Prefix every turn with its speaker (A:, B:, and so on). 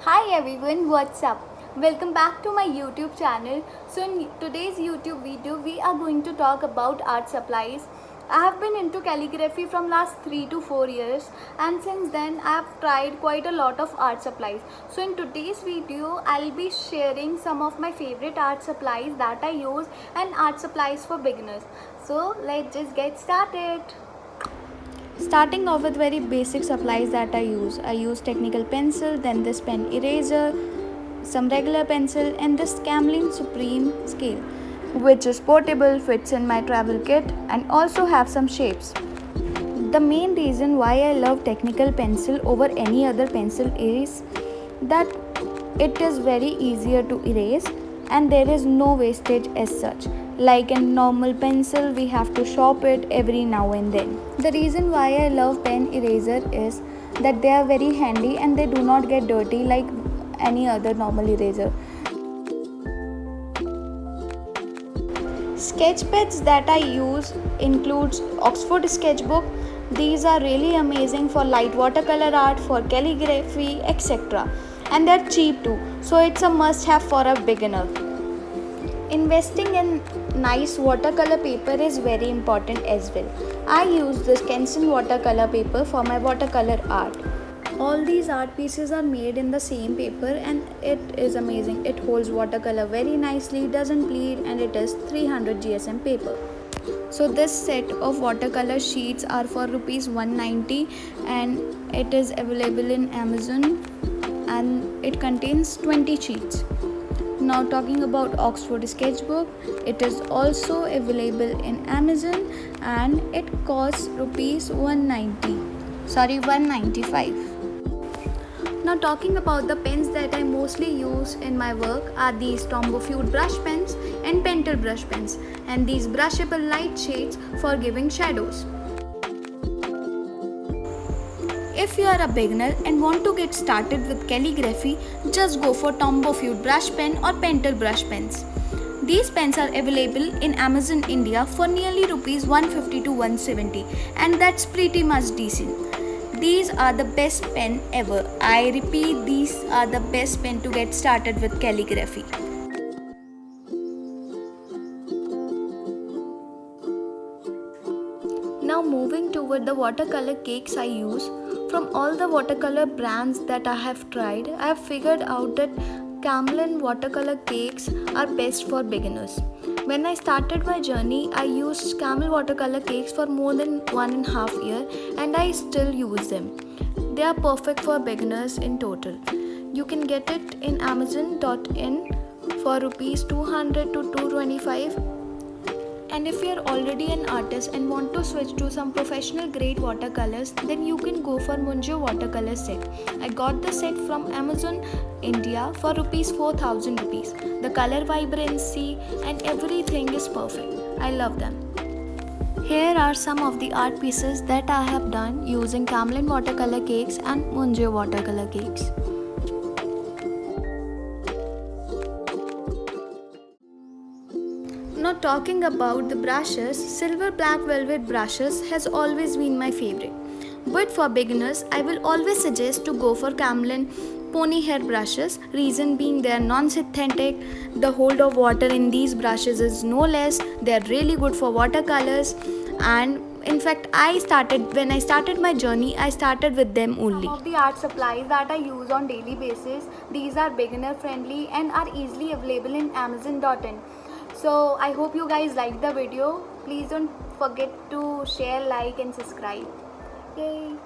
A: Hi everyone, what's up? Welcome back to my YouTube channel. So in today's YouTube video, we are going to talk about art supplies. I have been into calligraphy from last 3 to 4 years, and since then I have tried quite a lot of art supplies. So in today's video, I'll be sharing some of my favorite art supplies that I use and art supplies for beginners. So let's just get started. Starting off with very basic supplies that I use technical pencil, then this pen eraser, some regular pencil, and this Camlin Supreme scale, which is portable, fits in my travel kit, and also have some shapes. The main reason why I love technical pencil over any other pencil is that it is very easier to erase and there is no wastage as such. Like a normal pencil, we have to shop it every now and then. The reason why I love pen eraser is that they are very handy and they do not get dirty like any other normal eraser. Sketch pads that I use includes Oxford Sketchbook. These are really amazing for light watercolor art, for calligraphy, etc. And they're cheap too, so it's a must have for a beginner. Investing in nice watercolor paper is very important as well. I use this Canson watercolor paper for my watercolor art. All these art pieces are made in the same paper and it is amazing. It holds watercolor very nicely, doesn't bleed, and it is 300 GSM paper. So this set of watercolor sheets are for rupees 190 and it is available in Amazon and it contains 20 sheets. Now talking about Oxford Sketchbook, it is also available in Amazon and it costs rupees 195. Now talking about the pens that I mostly use in my work are these Tombow Fluid brush pens and Pentel brush pens, and these brushable light shades for giving shadows. If you are a beginner and want to get started with calligraphy, just go for Tombow Fluid brush pen or Pentel brush pens. These pens are available in Amazon India for nearly rupees 150 to 170, and that's pretty much decent. These are the best pen ever. I repeat, these are the best pen to get started with calligraphy. Now moving toward the watercolor cakes I use. From all the watercolor brands that I have tried, I have figured out that Camlin watercolor cakes are best for beginners. When I started my journey, I used Camel watercolor cakes for more than 1.5 years and I still use them. They are perfect for beginners in total. You can get it in Amazon.in for rupees 200 to 225. And if you are already an artist and want to switch to some professional grade watercolors, then you can go for Munjo watercolor set. I got the set from Amazon India for rupees 4000 rupees. The color vibrancy and everything is perfect. I love them. Here are some of the art pieces that I have done using Camlin watercolor cakes and Munjo watercolor cakes. Now talking about the brushes, silver black velvet brushes has always been my favorite. But for beginners, I will always suggest to go for Camlin pony hair brushes, reason being they are non-synthetic, the hold of water in these brushes is no less, they are really good for watercolors, and in fact when I started my journey, I started with them only. Some of the art supplies that I use on daily basis, these are beginner friendly and are easily available in Amazon.in. So I hope you guys liked the video. Please don't forget to share, like and subscribe. Yay!